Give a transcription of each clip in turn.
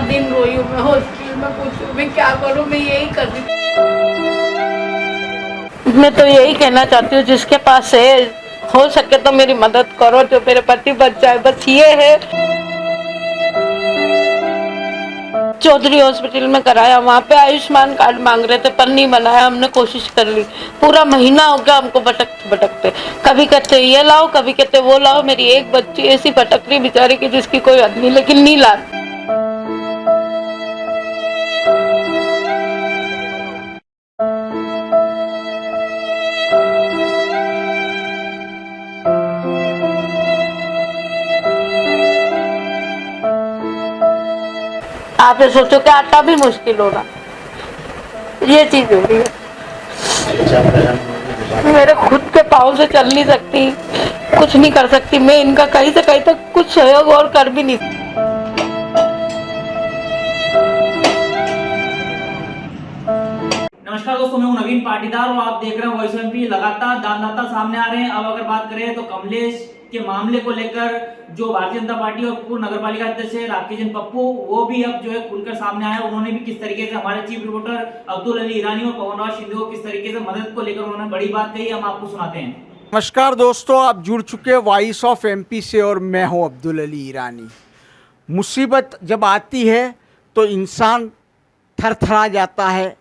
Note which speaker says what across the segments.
Speaker 1: दिन रोई हूँ मैं हॉस्पिटल में, पूछूँ मैं क्या करूँ, मैं यही कर रही हूँ। मैं तो यही कहना चाहती हूँ जिसके पास है, हो सके तो मेरी मदद करो, जो मेरे पति बच जाए, बस ये है। चौधरी हॉस्पिटल में कराया, वहाँ पे आयुष्मान कार्ड मांग रहे थे पर नहीं बनाया, हमने कोशिश कर ली, पूरा महीना हो गया हमको भटकते भटकते, कभी कहते ये लाओ कभी कहते वो लाओ। मेरी एक बच्ची ऐसी भटक रही बेचारी की जिसकी कोई हद नहीं, लेकिन नहीं ला। आप ये सोचो कि आटा भी मुश्किल होगा, ये चीज हो रही है। मेरे खुद के पाँव से चल नहीं सकती, कुछ नहीं कर सकती मैं, इनका कहीं से कहीं तक कुछ सहयोग और कर भी नहीं सकती।
Speaker 2: नमस्कार दोस्तों, मैं हूं नवीन पाटीदार और आप देख रहे हैं वॉइस एमपी। लगातार दानदाता सामने आ रहे हैं। अब अगर बात करें तो कमलेश के मामले को लेकर जो भारतीय जनता पार्टी और पूर्व नगर पालिका अध्यक्ष है राकेश जैन पप्पू, वो भी अब जो है खुलकर सामने आया। उन्होंने भी किस तरीके से हमारे चीफ रिपोर्टर अब्दुल अली ईरानी और पवन राज शिंदे को किस तरीके से मदद को लेकर उन्होंने बड़ी बात कही, हम आपको सुनाते हैं।
Speaker 3: नमस्कार दोस्तों, आप जुड़ चुके हैं वॉइस ऑफ एमपी से और मैं हूं अब्दुल अली ईरानी। मुसीबत जब आती है तो इंसान थरथरा जाता है।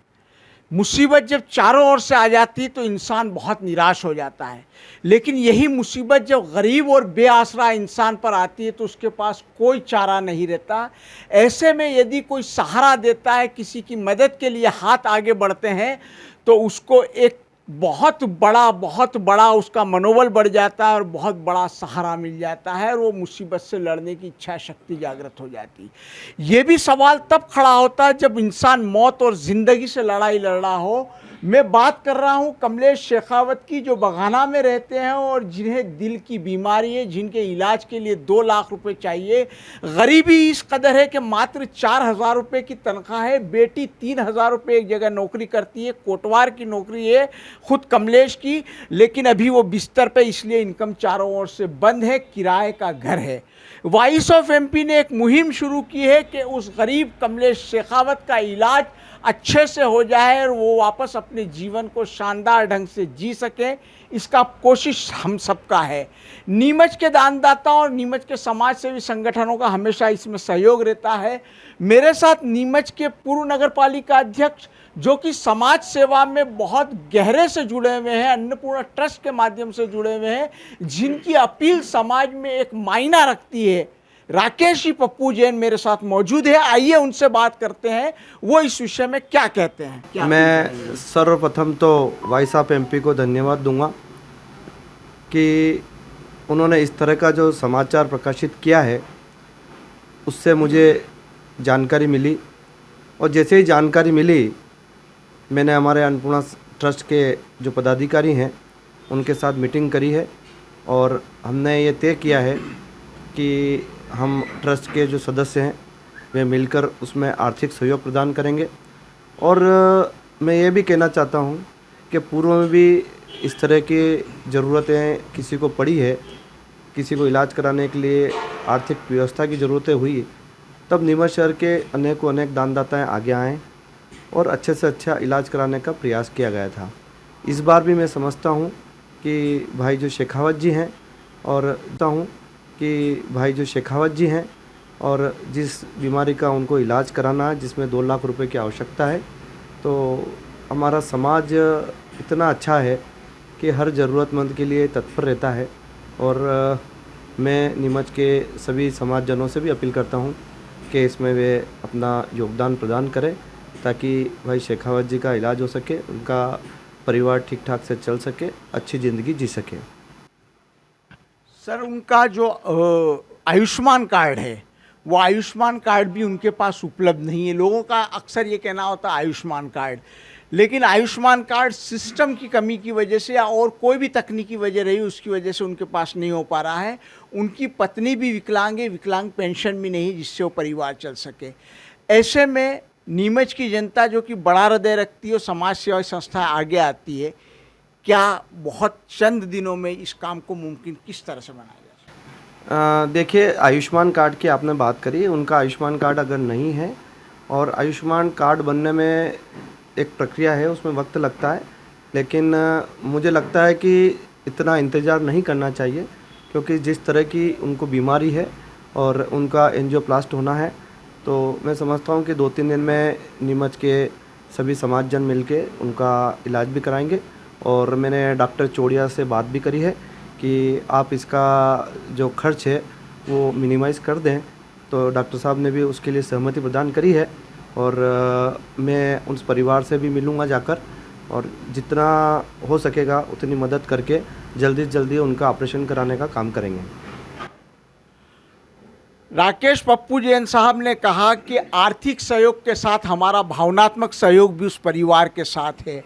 Speaker 3: मुसीबत जब चारों ओर से आ जाती है तो इंसान बहुत निराश हो जाता है। लेकिन यही मुसीबत जब गरीब और बेआसरा इंसान पर आती है तो उसके पास कोई चारा नहीं रहता। ऐसे में यदि कोई सहारा देता है, किसी की मदद के लिए हाथ आगे बढ़ते हैं तो उसको एक बहुत बड़ा उसका मनोबल बढ़ जाता है और बहुत बड़ा सहारा मिल जाता है और वो मुसीबत से लड़ने की इच्छा शक्ति जागृत हो जाती है। ये भी सवाल तब खड़ा होता है जब इंसान मौत और ज़िंदगी से लड़ाई लड़ रहा हो। मैं बात कर रहा हूँ कमलेश शेखावत की, जो बघाना में रहते हैं और जिन्हें दिल की बीमारी है, जिनके इलाज के लिए 2 लाख रुपए चाहिए। गरीबी इस कदर है कि मात्र 4,000 रुपये की तनख्वाह है। बेटी 3,000 रुपये एक जगह नौकरी करती है, कोटवार की नौकरी है खुद कमलेश की, लेकिन अभी वो बिस्तर पे, इसलिए इनकम चारों ओर से बंद है, किराए का घर है। वॉइस ऑफ एमपी ने एक मुहिम शुरू की है कि उस गरीब कमलेश शेखावत का इलाज अच्छे से हो जाए और वो वापस अपने जीवन को शानदार ढंग से जी सके। इसका कोशिश हम सबका है। नीमच के दानदाताओं और नीमच के समाज सेवी संगठनों का हमेशा इसमें सहयोग रहता है। मेरे साथ नीमच के पूर्व नगर पालिका अध्यक्ष, जो कि समाज सेवा में बहुत गहरे से जुड़े हुए हैं, अन्नपूर्णा ट्रस्ट के माध्यम से जुड़े हुए हैं, जिनकी अपील समाज में एक मायना रखती है, राकेश जी पप्पू जैन मेरे साथ मौजूद है। आइए उनसे बात करते हैं, वो इस विषय में क्या कहते हैं।
Speaker 4: मैं सर्वप्रथम तो वॉइस ऑफ एमपी को धन्यवाद दूंगा कि उन्होंने इस तरह का जो समाचार प्रकाशित किया है, उससे मुझे जानकारी मिली और जैसे ही जानकारी मिली मैंने हमारे अन्नपूर्णा ट्रस्ट के जो पदाधिकारी हैं उनके साथ मीटिंग करी है और हमने ये तय किया है कि हम ट्रस्ट के जो सदस्य हैं वे मिलकर उसमें आर्थिक सहयोग प्रदान करेंगे। और मैं ये भी कहना चाहता हूँ कि पूर्व में भी इस तरह की ज़रूरतें किसी को पड़ी है, किसी को इलाज कराने के लिए आर्थिक व्यवस्था की ज़रूरतें हुई, तब नीमच शहर के अनेक दानदाताएँ आगे आएँ और अच्छे से अच्छा इलाज कराने का प्रयास किया गया था। इस बार भी मैं समझता हूँ कि भाई जो शेखावत जी हैं और जिस बीमारी का उनको इलाज कराना है, जिसमें 2 लाख रुपए की आवश्यकता है, तो हमारा समाज इतना अच्छा है कि हर ज़रूरतमंद के लिए तत्पर रहता है। और मैं नीमच के सभी समाजजनों से भी अपील करता हूँ कि इसमें वे अपना योगदान प्रदान करें ताकि भाई शेखावत जी का इलाज हो सके, उनका परिवार ठीक ठाक से चल सके, अच्छी ज़िंदगी जी सके।
Speaker 3: सर, उनका जो आयुष्मान कार्ड है, वो आयुष्मान कार्ड भी उनके पास उपलब्ध नहीं है। लोगों का अक्सर ये कहना होता है आयुष्मान कार्ड, लेकिन आयुष्मान कार्ड सिस्टम की कमी की वजह से या और कोई भी तकनीकी वजह रही, उसकी वजह से उनके पास नहीं हो पा रहा है। उनकी पत्नी भी विकलांग है, विकलांग पेंशन भी नहीं जिससे वो परिवार चल सके। ऐसे में नीमच की जनता, जो कि बड़ा हृदय रखती है और समाज सेवा संस्था आगे आती है, क्या बहुत चंद दिनों में इस काम को मुमकिन किस तरह से बनाया जा सकता
Speaker 4: देखिए, आयुष्मान कार्ड की आपने बात करी, उनका आयुष्मान कार्ड अगर नहीं है और आयुष्मान कार्ड बनने में एक प्रक्रिया है, उसमें वक्त लगता है, लेकिन मुझे लगता है कि इतना इंतज़ार नहीं करना चाहिए, क्योंकि जिस तरह की उनको बीमारी है और उनका एंजियोप्लास्ट होना है, तो मैं समझता हूँ कि 2-3 दिन में नीमच के सभी समाजजन मिलके उनका इलाज भी कराएंगे। और मैंने डॉक्टर चोड़िया से बात भी करी है कि आप इसका जो खर्च है वो मिनिमाइज़ कर दें, तो डॉक्टर साहब ने भी उसके लिए सहमति प्रदान करी है। और मैं उस परिवार से भी मिलूँगा जाकर, और जितना हो सकेगा उतनी मदद करके जल्दी से जल्दी उनका ऑपरेशन कराने का काम करेंगे।
Speaker 3: राकेश पप्पू जैन साहब ने कहा कि आर्थिक सहयोग के साथ हमारा भावनात्मक सहयोग भी उस परिवार के साथ है,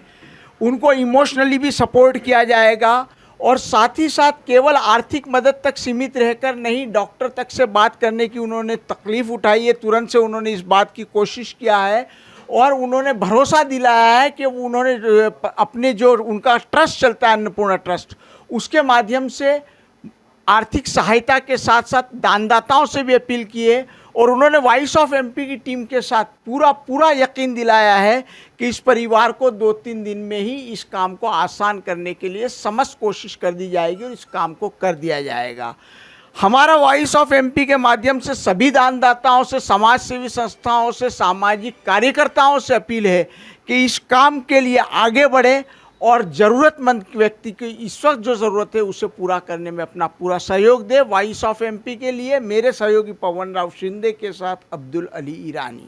Speaker 3: उनको इमोशनली भी सपोर्ट किया जाएगा, और साथ ही साथ केवल आर्थिक मदद तक सीमित रहकर नहीं, डॉक्टर तक से बात करने की उन्होंने तकलीफ़ उठाई है, तुरंत से उन्होंने इस बात की कोशिश किया है, और उन्होंने भरोसा दिलाया है कि उन्होंने अपने जो उनका ट्रस्ट चलता है अन्नपूर्णा ट्रस्ट, उसके माध्यम से आर्थिक सहायता के साथ साथ दानदाताओं से भी अपील की है। और उन्होंने वॉइस ऑफ एमपी की टीम के साथ पूरा यकीन दिलाया है कि इस परिवार को 2-3 दिन में ही इस काम को आसान करने के लिए समस्त कोशिश कर दी जाएगी और इस काम को कर दिया जाएगा। हमारा वॉइस ऑफ एमपी के माध्यम से सभी दानदाताओं से, समाज सेवी संस्थाओं से, सामाजिक कार्यकर्ताओं से अपील है कि इस काम के लिए आगे बढ़े और ज़रूरतमंद व्यक्ति की इस वक्त जो ज़रूरत है उसे पूरा करने में अपना पूरा सहयोग दे। वॉइस ऑफ एमपी के लिए मेरे सहयोगी पवन राव शिंदे के साथ अब्दुल अली ईरानी।